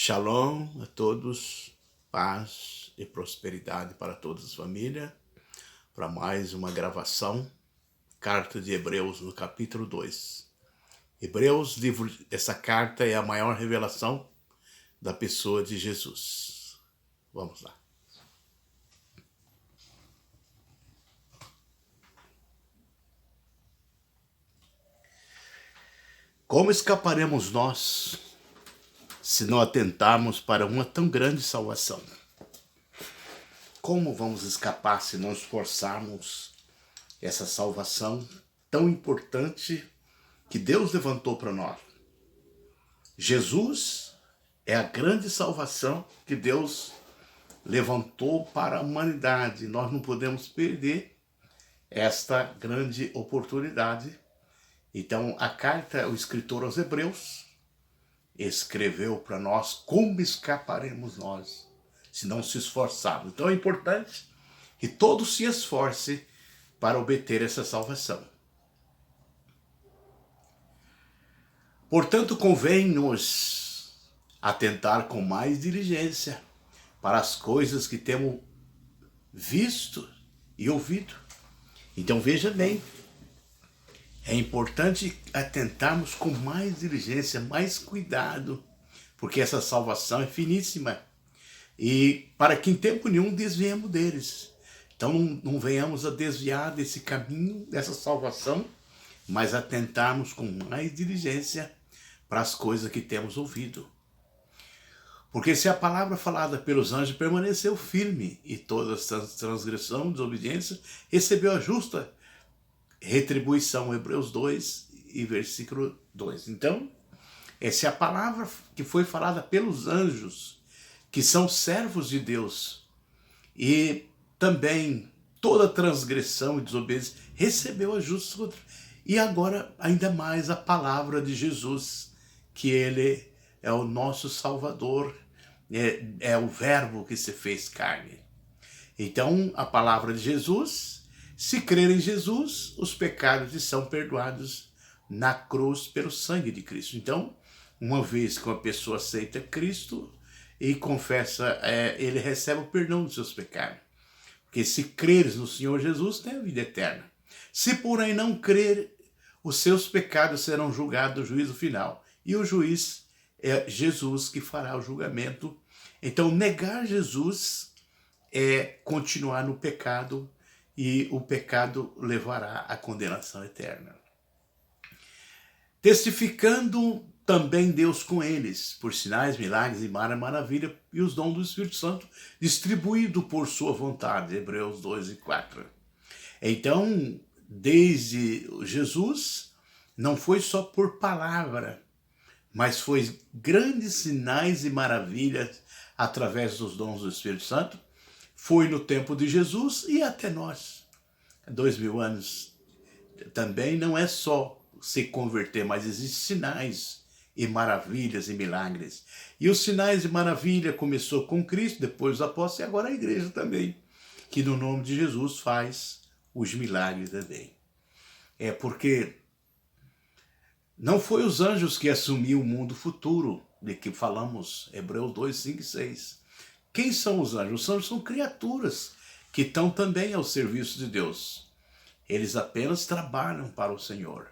Shalom a todos, paz e prosperidade para todas as famílias, para mais uma gravação, Carta de Hebreus no capítulo 2. Hebreus, essa carta é a maior revelação da pessoa de Jesus. Vamos lá. Como escaparemos nós se não atentarmos para uma tão grande salvação? Como vamos escapar se não esforçarmos essa salvação tão importante que Deus levantou para nós? Jesus é a grande salvação que Deus levantou para a humanidade. Nós não podemos perder esta grande oportunidade. Então, a carta, o escritor aos Hebreus escreveu para nós como escaparemos nós se não se esforçarmos. Então é importante que todos se esforcem para obter essa salvação. Portanto, convém-nos atentar com mais diligência para as coisas que temos visto e ouvido. Então veja bem, é importante atentarmos com mais diligência, mais cuidado, porque essa salvação é finíssima. E para que em tempo nenhum desviemos deles. Então não venhamos a desviar desse caminho, dessa salvação, mas atentarmos com mais diligência para as coisas que temos ouvido. Porque se a palavra falada pelos anjos permaneceu firme e toda transgressão, desobediência, recebeu a justa retribuição, Hebreus 2 e versículo 2. Então, essa é a palavra que foi falada pelos anjos, que são servos de Deus, e também toda transgressão e desobediência recebeu a justa. E agora, ainda mais, a palavra de Jesus, que ele é o nosso Salvador, é o verbo que se fez carne. Então, a palavra de Jesus, se crer em Jesus, os pecados lhe são perdoados na cruz pelo sangue de Cristo. Então, uma vez que uma pessoa aceita Cristo e confessa, ele recebe o perdão dos seus pecados. Porque se creres no Senhor Jesus, tem a vida eterna. Se porém não crer, os seus pecados serão julgados no juízo final. E o juiz é Jesus que fará o julgamento. Então, negar Jesus é continuar no pecado, e o pecado levará à condenação eterna. Testificando também Deus com eles, por sinais, milagres e maravilha, e os dons do Espírito Santo distribuído por sua vontade, Hebreus 2 e 4. Então, desde Jesus, não foi só por palavra, mas foi grandes sinais e maravilhas através dos dons do Espírito Santo. Foi no tempo de Jesus e até nós. 2000 anos também não é só se converter, mas existem sinais e maravilhas e milagres. E os sinais e maravilha começou com Cristo, depois os apóstolos e agora a igreja também, que no nome de Jesus faz os milagres também. É porque não foi os anjos que assumiram o mundo futuro, de que falamos, Hebreus 2, 5 e 6. Quem são os anjos? Os anjos são criaturas que estão também ao serviço de Deus. Eles apenas trabalham para o Senhor.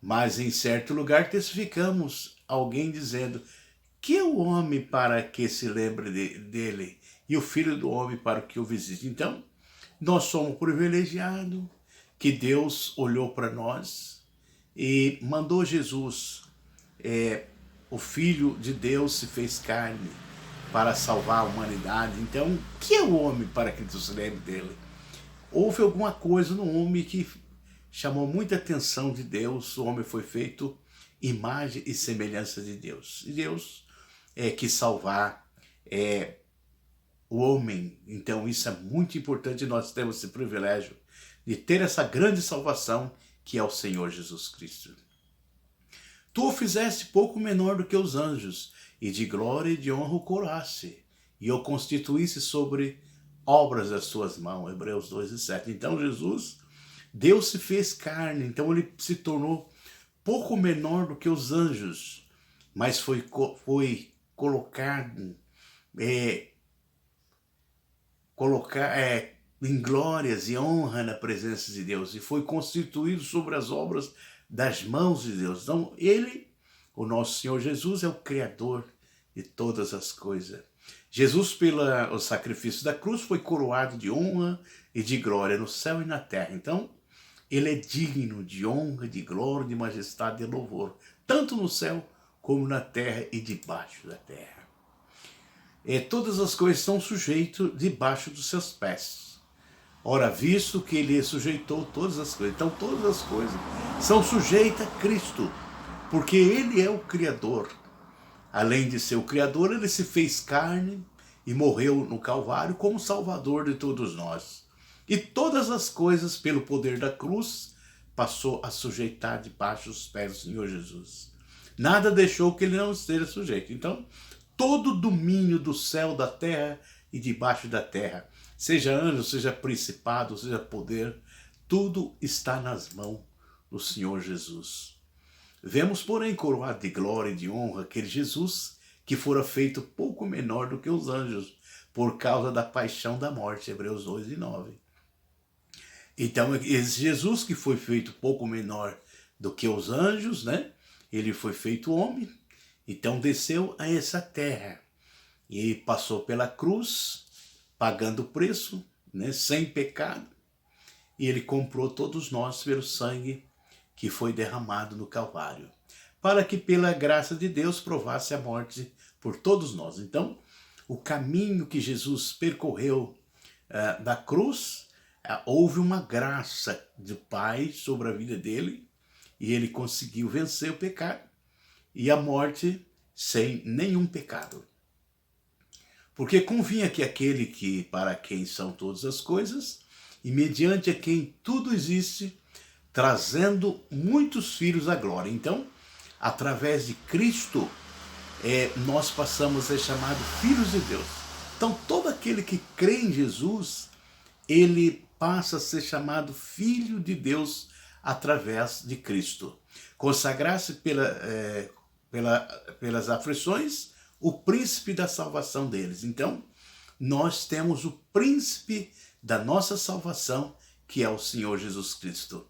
Mas em certo lugar testificamos alguém dizendo: que é o homem para que se lembre dele, e o filho do homem para que o visite. Então, nós somos privilegiados, que Deus olhou para nós e mandou Jesus, o Filho de Deus se fez carne para salvar a humanidade. Então, que é o homem para que tu se lembre dele? Houve alguma coisa no homem que chamou muita atenção de Deus. O homem foi feito imagem e semelhança de Deus. E Deus quis salvar o homem. Então, isso é muito importante. Nós temos esse privilégio de ter essa grande salvação, que é o Senhor Jesus Cristo. Tu o fizeste pouco menor do que os anjos, e de glória e de honra o coroaste, e o constituísse sobre obras das suas mãos, Hebreus 2 e 7. Então Jesus, Deus se fez carne, então ele se tornou pouco menor do que os anjos, mas foi colocado, é, em glórias e honra na presença de Deus, e foi constituído sobre as obras das mãos de Deus. Então, ele, o nosso Senhor Jesus, é o Criador de todas as coisas. Jesus, pelo sacrifício da cruz, foi coroado de honra e de glória no céu e na terra. Então, ele é digno de honra, de glória, de majestade e louvor, tanto no céu como na terra e debaixo da terra. Todas as coisas estão sujeitas debaixo dos seus pés. Ora, visto que ele sujeitou todas as coisas, então todas as coisas são sujeitas a Cristo, porque ele é o Criador. Além de ser o Criador, ele se fez carne e morreu no Calvário como Salvador de todos nós. E todas as coisas, pelo poder da cruz, passou a sujeitar debaixo dos pés do Senhor Jesus. Nada deixou que ele não esteja sujeito. Então, todo o domínio do céu, da terra e debaixo da terra, seja anjo, seja principado, seja poder, tudo está nas mãos do Senhor Jesus. Vemos, porém, coroado de glória e de honra aquele Jesus que fora feito pouco menor do que os anjos, por causa da paixão da morte, Hebreus 2:9. Então, esse Jesus que foi feito pouco menor do que os anjos, né? Ele foi feito homem, então desceu a essa terra e passou pela cruz, pagando o preço, né? Sem pecado, e ele comprou todos nós pelo sangue que foi derramado no Calvário, para que pela graça de Deus provasse a morte por todos nós. Então, o caminho que Jesus percorreu da cruz, houve uma graça do Pai sobre a vida dele, e ele conseguiu vencer o pecado e a morte sem nenhum pecado. Porque convinha que aquele que, para quem são todas as coisas, e mediante a quem tudo existe, trazendo muitos filhos à glória. Então, através de Cristo, nós passamos a ser chamados filhos de Deus. Então, todo aquele que crê em Jesus, ele passa a ser chamado filho de Deus através de Cristo. Consagrar-se pelas aflições, o príncipe da salvação deles. Então, nós temos o príncipe da nossa salvação, que é o Senhor Jesus Cristo.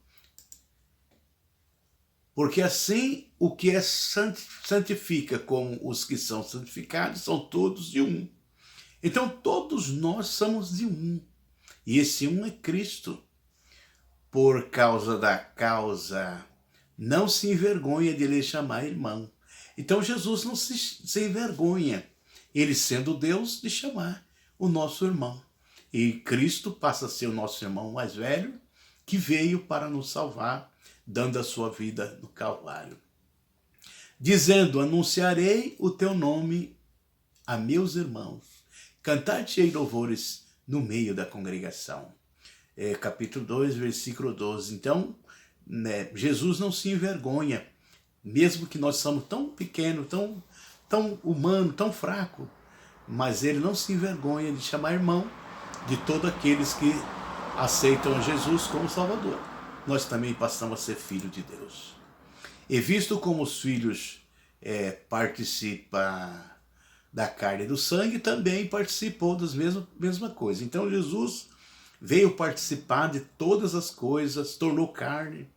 Porque assim, o que é santifica como os que são santificados são todos de um. Então, todos nós somos de um. E esse um é Cristo. Por causa da causa, não se envergonha de lhe chamar irmão. Então, Jesus não se envergonha, ele sendo Deus, de chamar o nosso irmão. E Cristo passa a ser o nosso irmão mais velho, que veio para nos salvar, dando a sua vida no Calvário. Dizendo, anunciarei o teu nome a meus irmãos, cantar-te-ei louvores no meio da congregação. Capítulo 2, versículo 12. Então, Jesus não se envergonha, mesmo que nós somos tão pequenos, tão humano, tão fraco, mas ele não se envergonha de chamar irmão de todos aqueles que aceitam Jesus como Salvador. Nós também passamos a ser filhos de Deus. E visto como os filhos participam da carne e do sangue, também participou das mesmas coisas. Então Jesus veio participar de todas as coisas, tornou carne,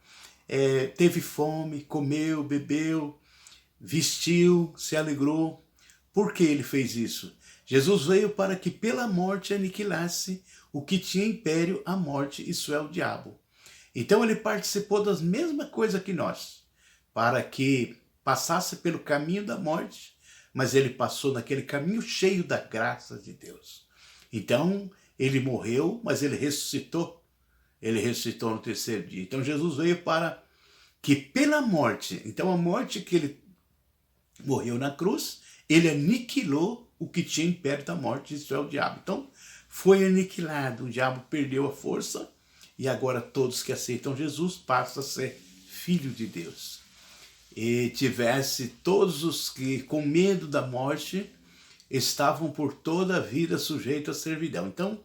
teve fome, comeu, bebeu, vestiu, se alegrou. Por que ele fez isso? Jesus veio para que pela morte aniquilasse o que tinha império, a morte, isso é o diabo. Então ele participou das mesmas coisas que nós, para que passasse pelo caminho da morte, mas ele passou naquele caminho cheio da graça de Deus. Então ele morreu, mas ele ressuscitou. Ele ressuscitou no terceiro dia. Então Jesus veio para que pela morte, então a morte que ele morreu na cruz, ele aniquilou o que tinha império da morte, isso é o diabo. Então foi aniquilado, o diabo perdeu a força, e agora todos que aceitam Jesus passam a ser filho de Deus. E tivesse todos os que com medo da morte estavam por toda a vida sujeitos à servidão. Então,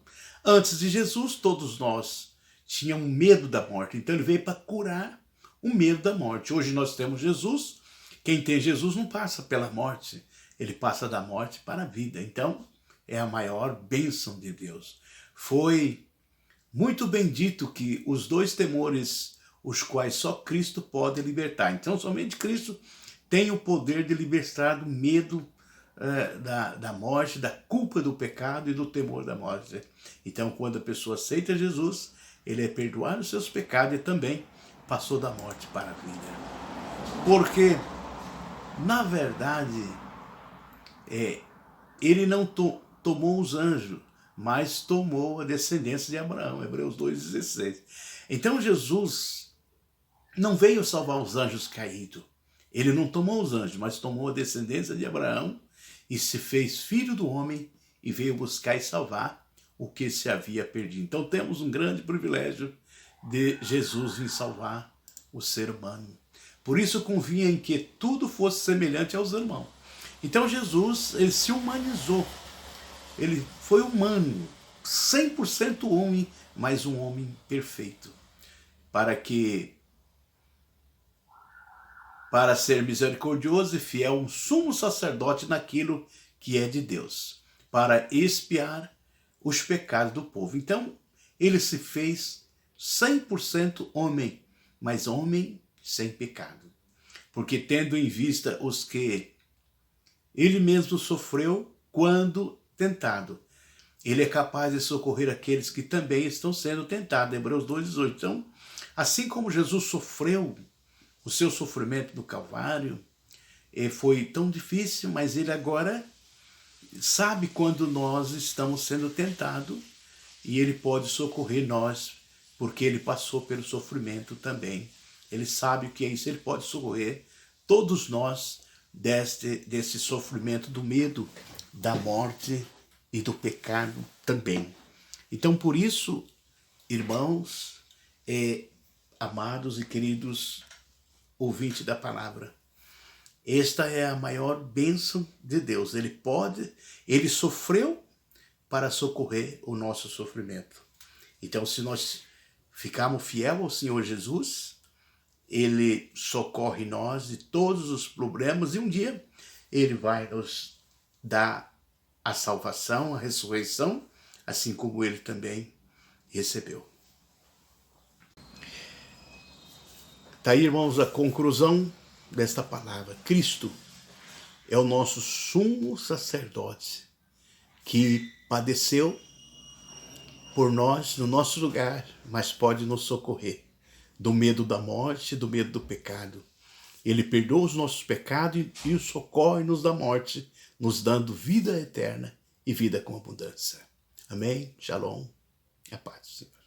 antes de Jesus, todos nós tínhamos medo da morte. Então ele veio para curar o medo da morte. Hoje nós temos Jesus. Quem tem Jesus não passa pela morte. ele passa da morte para a vida. Então, é a maior bênção de Deus. Foi muito bendito que os dois temores, os quais só Cristo pode libertar. Então, somente Cristo tem o poder de libertar do medo da morte, da culpa do pecado e do temor da morte. Então, quando a pessoa aceita Jesus, ele é perdoado os seus pecados e também passou da morte para a vida. Porque, na verdade, ele não tomou os anjos, mas tomou a descendência de Abraão, Hebreus 2,16. Então Jesus não veio salvar os anjos caídos. Ele não tomou os anjos, mas tomou a descendência de Abraão e se fez filho do homem e veio buscar e salvar o que se havia perdido. Então temos um grande privilégio de Jesus vir salvar o ser humano. Por isso convinha em que tudo fosse semelhante aos irmãos. Então Jesus, ele se humanizou. Ele foi humano, 100% homem, mas um homem perfeito. Para ser misericordioso e fiel, um sumo sacerdote naquilo que é de Deus, para expiar os pecados do povo. Então, ele se fez 100% homem, mas homem sem pecado. Porque tendo em vista os que ele mesmo sofreu quando tentado, ele é capaz de socorrer aqueles que também estão sendo tentados. Hebreus 2,18. Então, assim como Jesus sofreu o seu sofrimento do Calvário, foi tão difícil, mas ele agora sabe quando nós estamos sendo tentados e ele pode socorrer nós, porque ele passou pelo sofrimento também. Ele sabe o que é isso, ele pode socorrer todos nós desse sofrimento do medo, da morte e do pecado também. Então, por isso, irmãos, amados e queridos ouvintes da palavra, esta é a maior bênção de Deus. Ele sofreu para socorrer o nosso sofrimento. Então, se nós ficarmos fiéis ao Senhor Jesus, ele socorre nós de todos os problemas e um dia ele vai nos dar a salvação, a ressurreição, assim como ele também recebeu. Está aí, irmãos, a conclusão desta palavra. Cristo é o nosso sumo sacerdote que padeceu por nós, no nosso lugar, mas pode nos socorrer do medo da morte, do medo do pecado. Ele perdoa os nossos pecados e os socorre-nos da morte, nos dando vida eterna e vida com abundância. Amém? Shalom. A paz do Senhor.